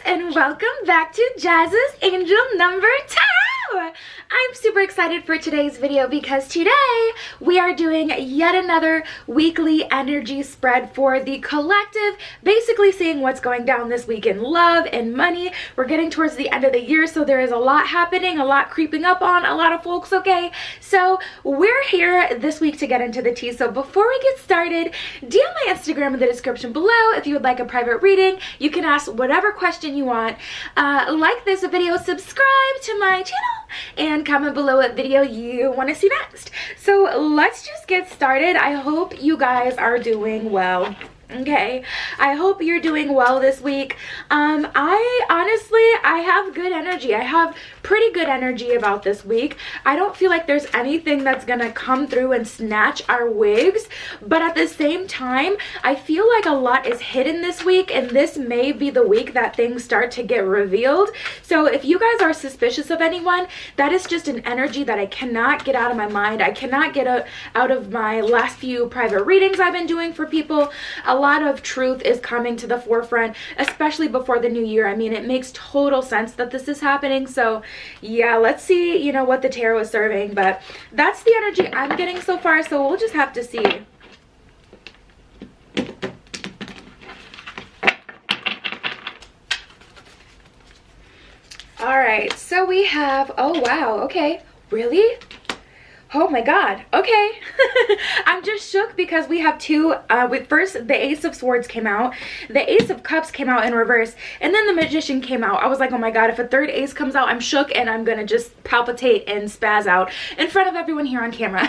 and welcome back to Jazz's Angel number 2. I'm super excited for today's video because today we are doing yet another weekly energy spread for the collective, basically seeing what's going down this week in love and money. We're getting towards the end of the year, so there is a lot happening, a lot creeping up on a lot of folks, okay? So we're here this week to get into the tea. So before we get started, DM my Instagram in the description below if you would like a private reading. You can ask whatever question you want. Like this video, subscribe to my channel, and comment below what video you want to see next. So let's just get started. I hope you guys are doing well. Okay, I hope you're doing well this week. I have good energy. I have pretty good energy about this week. I don't feel like there's anything that's gonna come through and snatch our wigs, but at the same time, I feel like a lot is hidden this week, and this may be the week that things start to get revealed. So if you guys are suspicious of anyone, that is just an energy that I cannot get out of my mind. I cannot get out of my last few private readings I've been doing for people. A lot of truth is coming to the forefront, especially before the new year. I mean, it makes total sense that this is happening. So yeah, let's see, you know, what the tarot is serving, but that's the energy I'm getting so far. So we'll just have to see. All right, so we have, oh wow, okay, really? Oh my god, okay. I'm just shook because we have two, first the Ace of Swords came out, the Ace of Cups came out in reverse, and then the Magician came out. I was like, oh my god, if a third ace comes out, I'm shook and I'm gonna just palpitate and spaz out in front of everyone here on camera.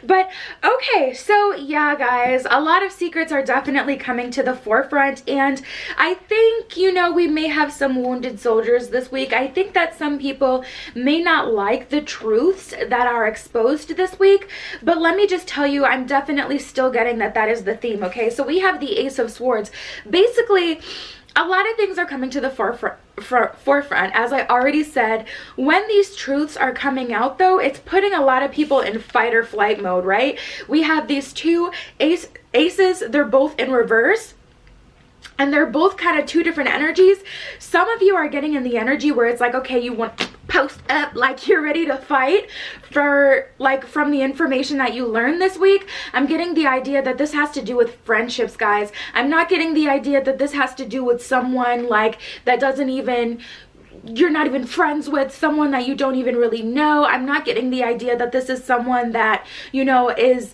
But okay, so yeah guys, a lot of secrets are definitely coming to the forefront, and I think, you know, we may have some wounded soldiers this week. I think that some people may not like the truths that are exposed this week, but let me just tell you, I'm definitely still getting that is the theme. Okay, so we have the Ace of Swords. Basically, a lot of things are coming to the forefront. As I already said, when these truths are coming out though, it's putting a lot of people in fight or flight mode, right? We have these two aces, they're both in reverse, and they're both kind of two different energies. Some of you are getting in the energy where it's like, okay, you want to post up like you're ready to fight for, like, from the information that you learned this week. I'm getting the idea that this has to do with friendships, guys. I'm not getting the idea that this has to do with someone like that doesn't even, you're not even friends with, someone that you don't even really know. I'm not getting the idea that this is someone that, you know, is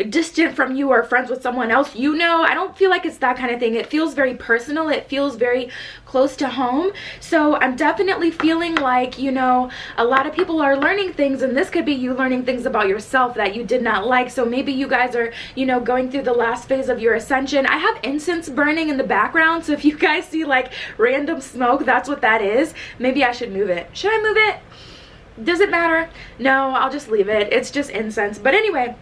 distant from you or friends with someone else, you know. I don't feel like it's that kind of thing. It feels very personal. It feels very close to home. So I'm definitely feeling like, you know, a lot of people are learning things, and this could be you learning things about yourself that you did not like. So maybe you guys are, you know, going through the last phase of your ascension. I have incense burning in the background, so if you guys see like random smoke, that's what that is. Maybe I should move it. Should I move it? Does it matter? No, I'll just leave it. It's just incense. But anyway,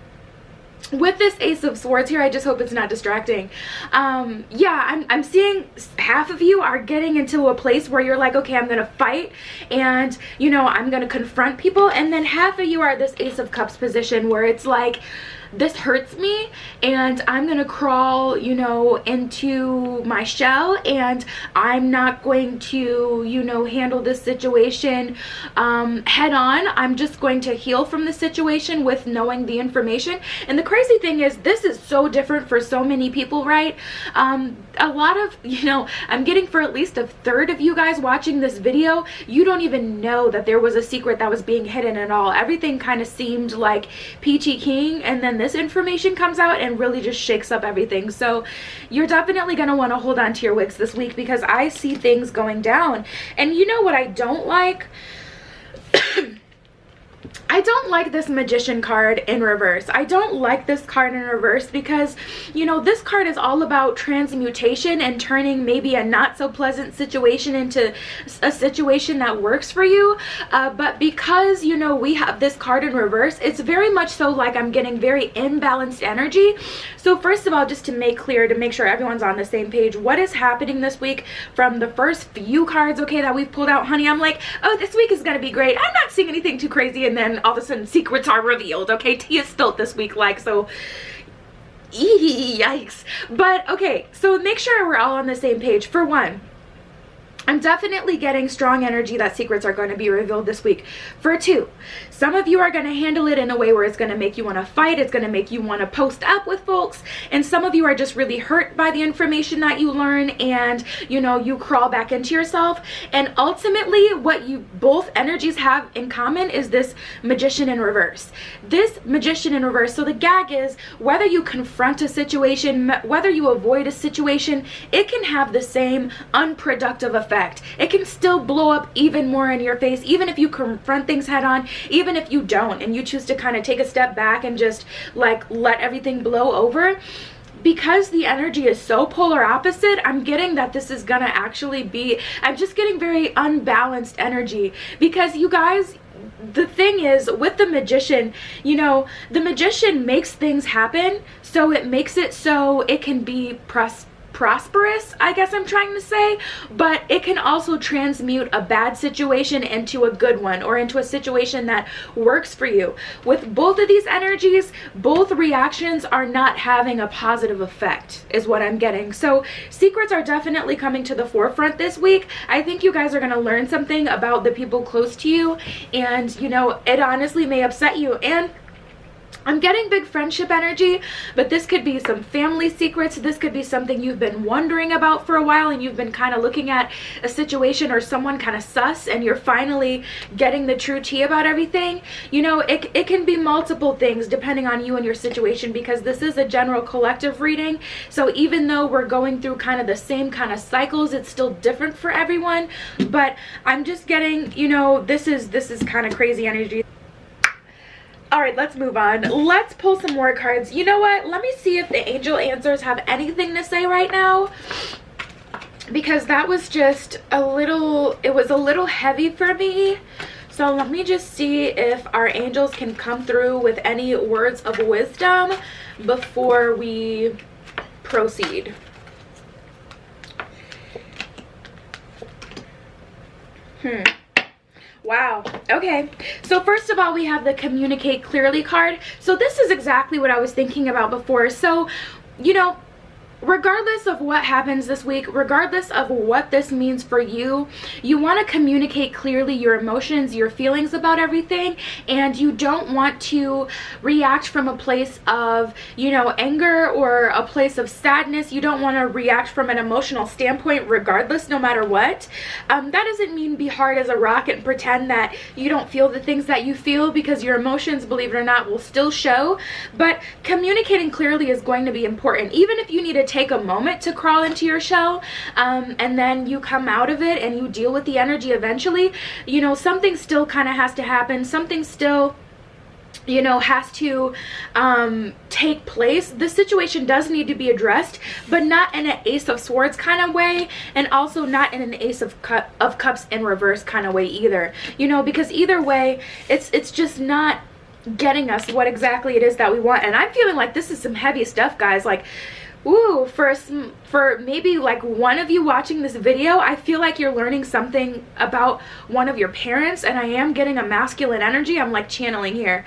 with this Ace of Swords here, I just hope it's not distracting. Yeah, I'm seeing half of you are getting into a place where you're like, okay, I'm gonna fight, and, you know, I'm gonna confront people, and then half of you are this Ace of Cups position where it's like, this hurts me and I'm gonna crawl, you know, into my shell, and I'm not going to, you know, handle this situation head on. I'm just going to heal from the situation with knowing the information. And the crazy thing is, this is so different for so many people, right? A lot of, you know, I'm getting for at least a third of you guys watching this video, you don't even know that there was a secret that was being hidden at all. Everything kind of seemed like peachy keen, and then this information comes out and really just shakes up everything. So you're definitely going to want to hold on to your wigs this week, because I see things going down. And you know what I don't like? I don't like this Magician card in reverse. I don't like this card in reverse because, you know, this card is all about transmutation and turning maybe a not so pleasant situation into a situation that works for you. But because, you know, we have this card in reverse, it's very much so like I'm getting very imbalanced energy. So first of all, just to make clear, to make sure everyone's on the same page, what is happening this week from the first few cards, okay, that we've pulled out, honey, I'm like, oh, this week is gonna be great. I'm not seeing anything too crazy, and then all of a sudden secrets are revealed, okay? Tea is spilt this week, like, so yikes. But okay, so make sure we're all on the same page. For one, I'm definitely getting strong energy that secrets are going to be revealed this week. For 2, some of you are going to handle it in a way where it's going to make you want to fight. It's going to make you want to post up with folks. And some of you are just really hurt by the information that you learn, and, you know, you crawl back into yourself. And ultimately, what you both energies have in common is this Magician in reverse. This Magician in reverse. So the gag is, whether you confront a situation, whether you avoid a situation, it can have the same unproductive effect. It can still blow up even more in your face, even if you confront things head on, even if you don't and you choose to kind of take a step back and just like let everything blow over. Because the energy is so polar opposite, I'm getting that this is gonna actually be, I'm just getting very unbalanced energy. Because you guys, the thing is with the Magician, you know, the Magician makes things happen, so it makes it so it can be prosperous, I guess I'm trying to say, but it can also transmute a bad situation into a good one, or into a situation that works for you. With both of these energies, both reactions are not having a positive effect, is what I'm getting. So secrets are definitely coming to the forefront this week. I think you guys are going to learn something about the people close to you, and you know, it honestly may upset you. And I'm getting big friendship energy, but this could be some family secrets. This could be something you've been wondering about for a while, and you've been kind of looking at a situation or someone kind of sus, and you're finally getting the true tea about everything. You know, it can be multiple things depending on you and your situation, because this is a general collective reading. So even though we're going through kind of the same kind of cycles, it's still different for everyone. But I'm just getting, you know, this is kind of crazy energy. All right, let's move on. Let's pull some more cards. You know what? Let me see if the angel answers have anything to say right now, because that was just a little, it was a little heavy for me. So let me just see if our angels can come through with any words of wisdom before we proceed. Wow. Okay. So first of all, we have the Communicate Clearly card. So this is exactly what I was thinking about before. So, you know, regardless of what happens this week, regardless of what this means for you, you want to communicate clearly your emotions, your feelings about everything, and you don't want to react from a place of, you know, anger or a place of sadness. You don't want to react from an emotional standpoint regardless, no matter what. That doesn't mean be hard as a rock and pretend that you don't feel the things that you feel, because your emotions, believe it or not, will still show. But communicating clearly is going to be important, even if you need to take a moment to crawl into your shell, and then you come out of it and you deal with the energy eventually. You know, something still kind of has to happen. Something still, you know, has to take place. The situation does need to be addressed, but not in an Ace of Swords kind of way, and also not in an Ace of Cups in reverse kind of way either. You know, because either way, it's just not getting us what exactly it is that we want. And I'm feeling like this is some heavy stuff, guys. Like, ooh, for maybe like one of you watching this video, I feel like you're learning something about one of your parents, and I am getting a masculine energy. I'm like channeling here.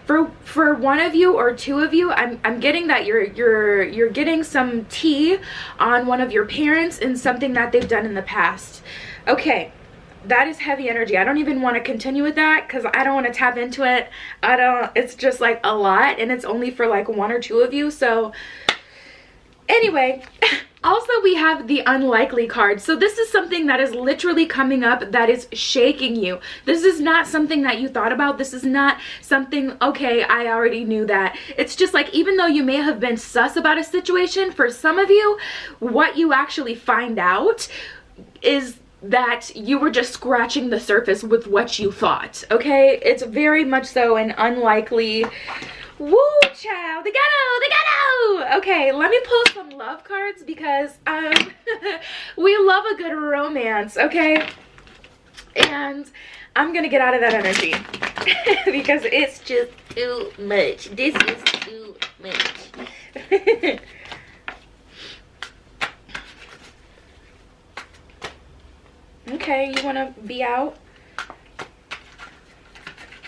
For one of you or two of you, I'm getting that you're getting some tea on one of your parents and something that they've done in the past. Okay. That is heavy energy. I don't even want to continue with that because I don't want to tap into it. It's just like a lot, and it's only for like one or two of you. So anyway, also we have the Unlikely card. So this is something that is literally coming up that is shaking you. This is not something that you thought about. This is not something, okay, I already knew that. It's just like, even though you may have been sus about a situation, for some of you, what you actually find out is that you were just scratching the surface with what you thought. Okay, it's very much so an unlikely. Woo, child, they got. Okay, let me pull some love cards, because we love a good romance. Okay, and I'm gonna get out of that energy because it's just too much. This is too much. Okay, you want to be out?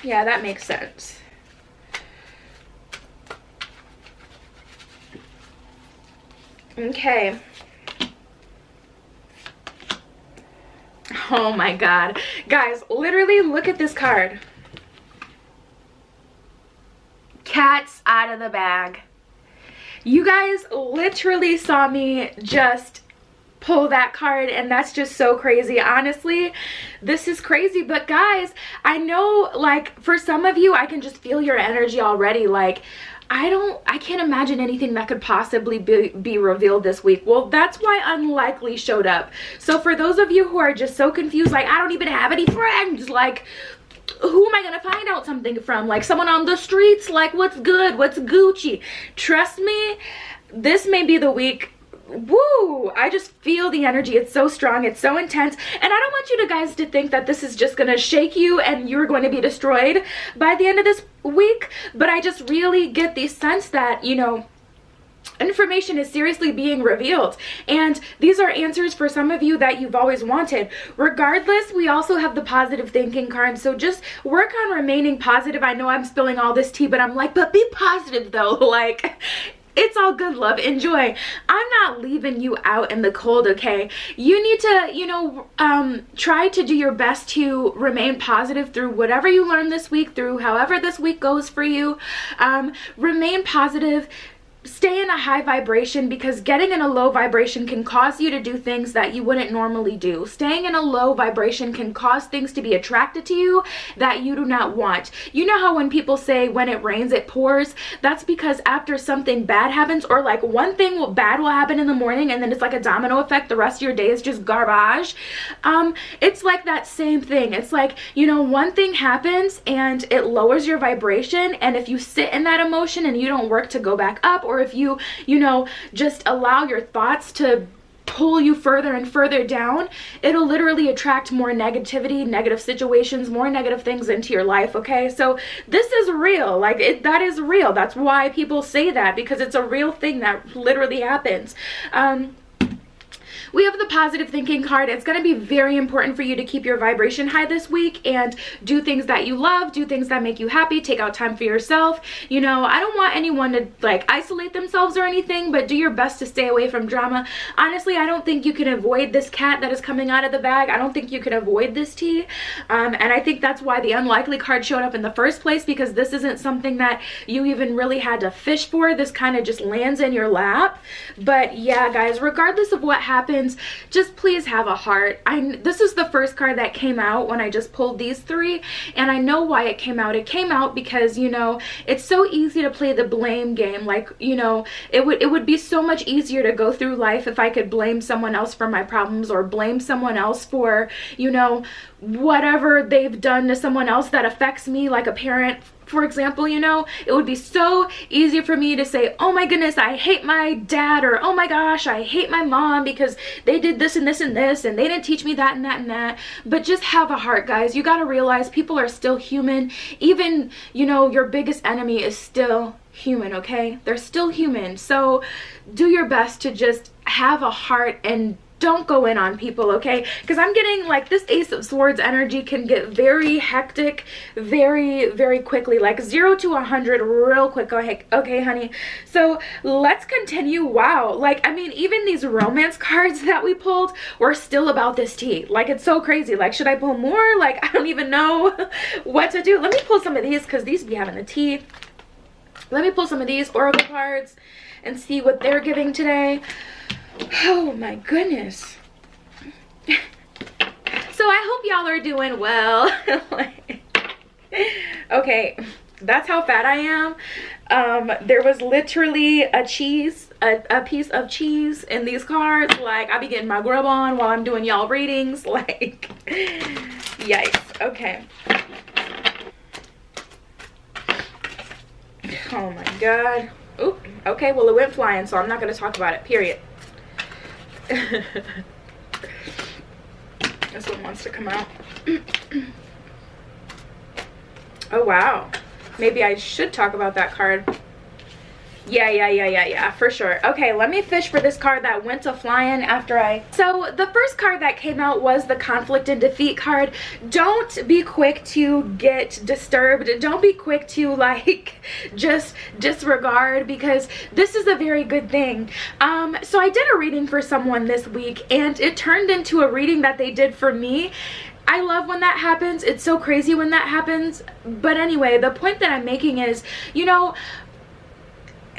Yeah, that makes sense. Okay. Oh my god. Guys, literally look at this card. Cat's out of the bag. You guys literally saw me just pull that card, and that's just so crazy. Honestly, this is crazy. But guys, I know, like, for some of you, I can just feel your energy already. Like, I can't imagine anything that could possibly be revealed this week. Well, that's why unlikely showed up. So for those of you who are just so confused, like, I don't even have any friends, like, who am I gonna find out something from? Like, someone on the streets, like, what's good, what's Gucci? Trust me, this may be the week. Woo, I just feel the energy. It's so strong, it's so intense, and I don't want you guys to think that this is just gonna shake you and you're going to be destroyed by the end of this week. But I just really get the sense that, you know, information is seriously being revealed, and these are answers for some of you that you've always wanted. Regardless, we also have the positive thinking card, so just work on remaining positive. I know I'm spilling all this tea, but I'm like, but be positive though. Like, it's all good, love, enjoy. I'm not leaving you out in the cold, okay? You need to, you know, try to do your best to remain positive through whatever you learn this week, through however this week goes for you. Remain positive. Stay in a high vibration, because getting in a low vibration can cause you to do things that you wouldn't normally do. Staying in a low vibration can cause things to be attracted to you that you do not want. You know how when people say when it rains it pours? That's because after something bad happens, or like one thing bad will happen in the morning and then it's like a domino effect, the rest of your day is just garbage. It's like that same thing. It's like, you know, one thing happens and it lowers your vibration, and if you sit in that emotion and you don't work to go back up, or if you know, just allow your thoughts to pull you further and further down, it'll literally attract more negativity, negative situations, more negative things into your life, okay? So this is real. Like, that is real. That's why people say that, because it's a real thing that literally happens. We have the positive thinking card. It's going to be very important for you to keep your vibration high this week and do things that you love, do things that make you happy, take out time for yourself. You know, I don't want anyone to like isolate themselves or anything, but do your best to stay away from drama. Honestly, I don't think you can avoid this cat that is coming out of the bag. I don't think you can avoid this tea. And I think that's why the unlikely card showed up in the first place, because this isn't something that you even really had to fish for. This kind of just lands in your lap. But yeah, guys, regardless of what happens, just please have a heart. This is the first card that came out when I just pulled these three, and I know why it came out. It came out because, you know, it's so easy to play the blame game. Like, you know, it would be so much easier to go through life if I could blame someone else for my problems, or blame someone else for, you know, whatever they've done to someone else that affects me, like a parent, for example. You know, it would be so easy for me to say, oh my goodness, I hate my dad, or oh my gosh, I hate my mom because they did this and this and this, and they didn't teach me that and that and that. But just have a heart, guys. You got to realize people are still human. Even, you know, your biggest enemy is still human, okay? They're still human. So do your best to just have a heart and don't go in on people, okay? Because I'm getting like this Ace of Swords energy can get very hectic very, very quickly, like 0 to 100 real quick. Okay, honey. So let's continue. Wow. Like, I mean, even these romance cards that we pulled were still about this tea. Like, it's so crazy. Like, should I pull more? Like, I don't even know what to do. Let me pull some of these, because these be having the tea. Let me pull some of these oracle cards and see what they're giving today. Oh my goodness. So I hope y'all are doing well. Okay, that's how fat I am. There was literally a piece of cheese in these cards. Like, I be getting my grub on while I'm doing y'all readings. Like, yikes. Okay. Oh my god. Oop. Okay, well, it went flying, so I'm not going to talk about it, period. This one wants to come out. Oh wow, maybe I should talk about that card. Yeah, for sure. Okay, let me fish for this card that went to flying after So the first card that came out was the conflict and defeat card. Don't be quick to get disturbed. Don't be quick to like just disregard, because this is a very good thing. So I did a reading for someone this week and it turned into a reading that they did for me. I love when that happens. It's so crazy when that happens. But anyway, the point that I'm making is, you know,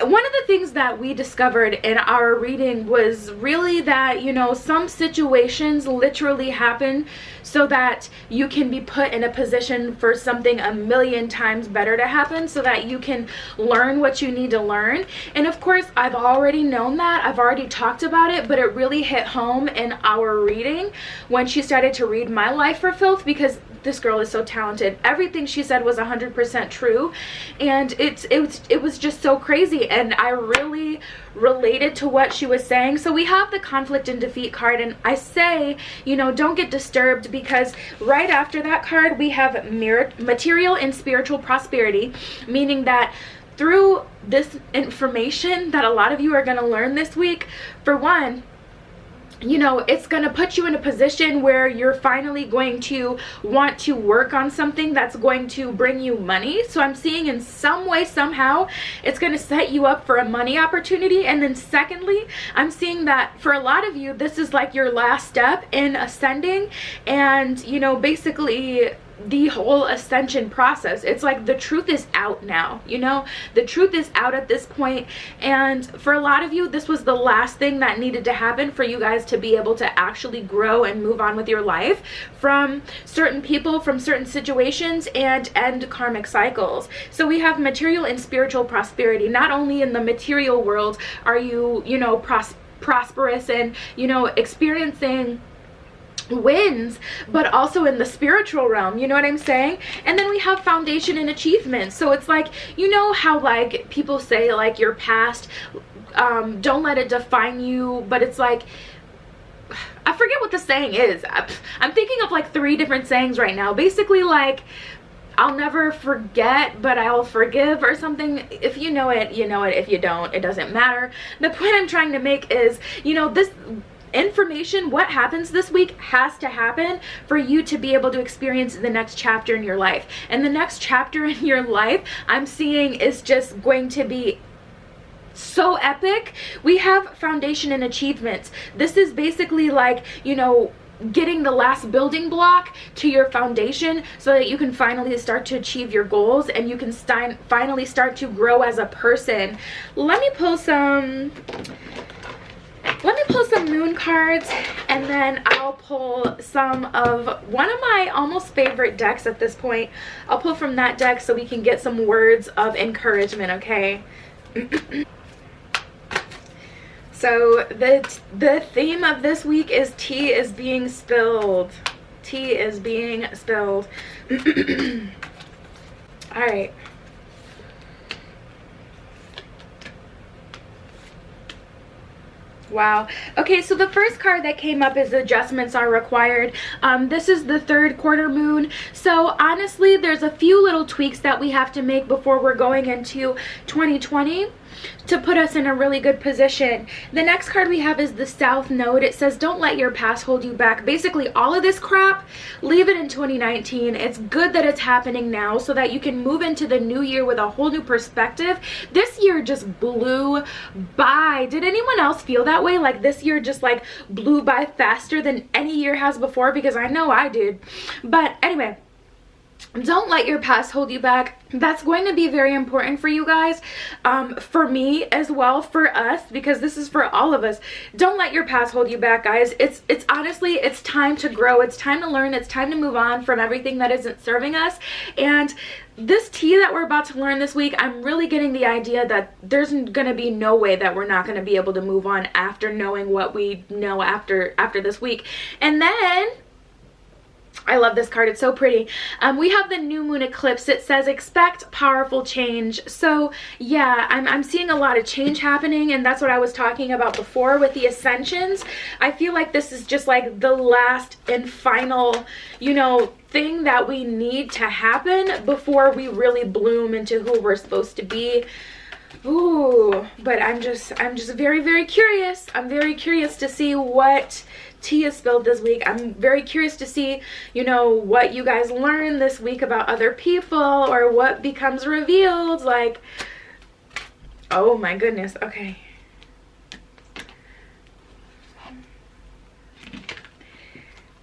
one of the things that we discovered in our reading was really that, you know, some situations literally happen so that you can be put in a position for something a million times better to happen, so that you can learn what you need to learn. And of course, I've already known that. I've already talked about it, but it really hit home in our reading when she started to read my life for filth, because this girl is so talented. Everything she said was 100% true, and it was just so crazy, and I really related to what she was saying. So we have the conflict and defeat card, and I say, you know, don't get disturbed, because right after that card we have material and spiritual prosperity, meaning that through this information that a lot of you are going to learn this week, for one, you know, it's going to put you in a position where you're finally going to want to work on something that's going to bring you money. So I'm seeing in some way, somehow, it's going to set you up for a money opportunity. And then secondly, I'm seeing that for a lot of you, this is like your last step in ascending, and, you know, basically the whole ascension process. It's like the truth is out now, you know, the truth is out at this point. And for a lot of you, this was the last thing that needed to happen for you guys to be able to actually grow and move on with your life from certain people, from certain situations, and end karmic cycles. So we have material and spiritual prosperity. Not only in the material world are you, you know, prosperous and, you know, experiencing wins, but also in the spiritual realm, you know what I'm saying? And then we have foundation and achievement. So it's like, you know how like people say like your past, don't let it define you, but it's like, I forget what the saying is. I'm thinking of like 3 different sayings right now. Basically like, I'll never forget, but I'll forgive, or something. If you know it, you know it. If you don't, it doesn't matter. The point I'm trying to make is, you know, this information, what happens this week, has to happen for you to be able to experience the next chapter in your life. And the next chapter in your life, I'm seeing, is just going to be so epic. We have foundation and achievements. This is basically like, you know, getting the last building block to your foundation so that you can finally start to achieve your goals, and you can finally start to grow as a person. Let me pull some moon cards, and then I'll pull some of one of my almost favorite decks at this point. I'll pull from that deck so we can get some words of encouragement, okay? So the theme of this week is tea is being spilled. Tea is being spilled. All right. Wow. Okay, so the first card that came up is adjustments are required. This is the 3rd quarter moon. So honestly, there's a few little tweaks that we have to make before we're going into 2020 to put us in a really good position. The next card we have is the South Node. It says don't let your past hold you back. Basically all of this crap, leave it in 2019. It's good that it's happening now so that you can move into the new year with a whole new perspective. This year just blew by. Did anyone else feel that way? Like this year just like blew by faster than any year has before? Because I know I did. But anyway, don't let your past hold you back. That's going to be very important for you guys, for me as well, for us, because this is for all of us. Don't let your past hold you back, guys. It's honestly, it's time to grow. It's time to learn. It's time to move on from everything that isn't serving us. And this tea that we're about to learn this week, I'm really getting the idea that there's gonna be no way that we're not gonna be able to move on after knowing what we know after this week. And then I love this card. It's so pretty. We have the new moon eclipse. It says expect powerful change. So yeah, I'm seeing a lot of change happening, and that's what I was talking about before with the ascensions. I feel like this is just like the last and final, you know, thing that we need to happen before we really bloom into who we're supposed to be. Ooh, but I'm just very, very curious. I'm very curious to see what tea is spilled this week. I'm very curious to see, you know, what you guys learn this week about other people, or what becomes revealed. Like, oh my goodness. Okay.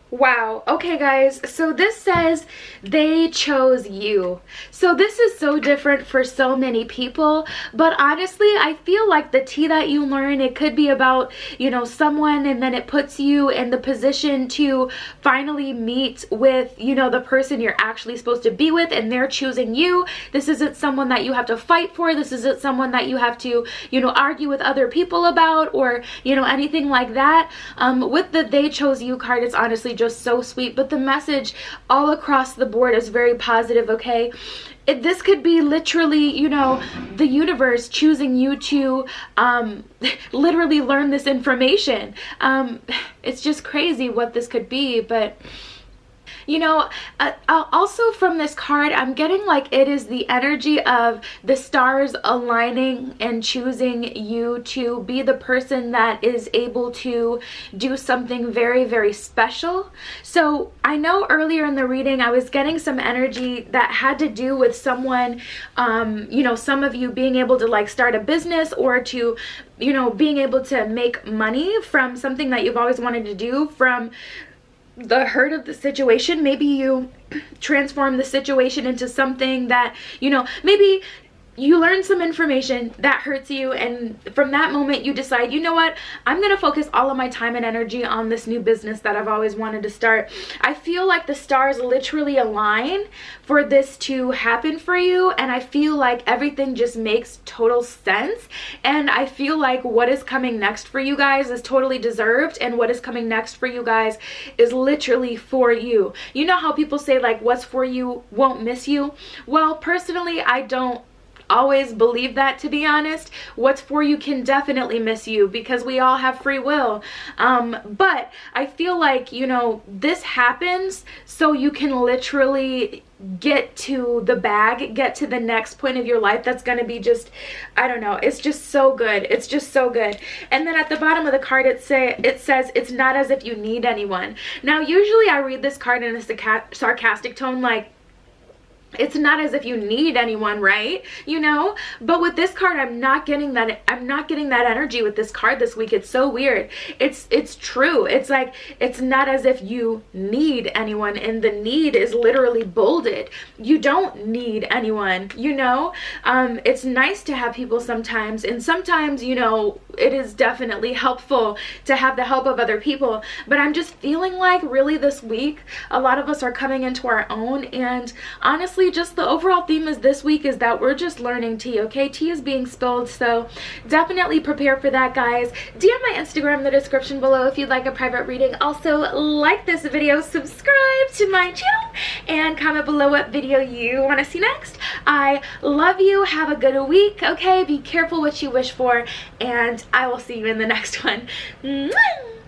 Wow. Okay, guys, so this says they chose you. So this is so different for so many people, but honestly, I feel like the tea that you learn, it could be about, you know, someone, and then it puts you in the position to finally meet with, you know, the person you're actually supposed to be with, and they're choosing you. This isn't someone that you have to fight for. This isn't someone that you have to, you know, argue with other people about, or, you know, anything like that. With the they chose you card, it's honestly just so sweet, but the message all across the board is very positive. Okay, this could be literally, you know, the universe choosing you to literally learn this information. It's just crazy what this could be. But you know, also from this card, I'm getting like it is the energy of the stars aligning and choosing you to be the person that is able to do something very, very special. So I know earlier in the reading, I was getting some energy that had to do with someone, you know, some of you being able to like start a business, or to, you know, being able to make money from something that you've always wanted to do, from the hurt of the situation. Maybe you transform the situation into something that, you know, maybe you learn some information that hurts you, and from that moment you decide, you know what, I'm gonna focus all of my time and energy on this new business that I've always wanted to start. I feel like the stars literally align for this to happen for you, and I feel like everything just makes total sense, and I feel like what is coming next for you guys is totally deserved, and what is coming next for you guys is literally for you. You know how people say like, what's for you won't miss you? Well, personally, I don't always believe that, to be honest. What's for you can definitely miss you, because we all have free will. But I feel like, you know, this happens so you can literally get to the bag, get to the next point of your life that's going to be just, I don't know, it's just so good. It's just so good. And then at the bottom of the card, it says it's not as if you need anyone. Now, usually I read this card in a sarcastic tone, like, it's not as if you need anyone, right? You know, but with this card, I'm not getting that. I'm not getting that energy with this card this week. It's so weird. It's true. It's like, it's not as if you need anyone, and the need is literally bolded. You don't need anyone, you know. It's nice to have people sometimes, and sometimes, you know, it is definitely helpful to have the help of other people, but I'm just feeling like really this week a lot of us are coming into our own, and honestly, just the overall theme is this week is that we're just learning tea. Okay, tea is being spilled, so definitely prepare for that, guys. DM my Instagram in the description below if you'd like a private reading. Also, like this video, subscribe to my channel, and comment below what video you want to see next. I love you. Have a good week. Okay, be careful what you wish for, and I will see you in the next one. Mwah!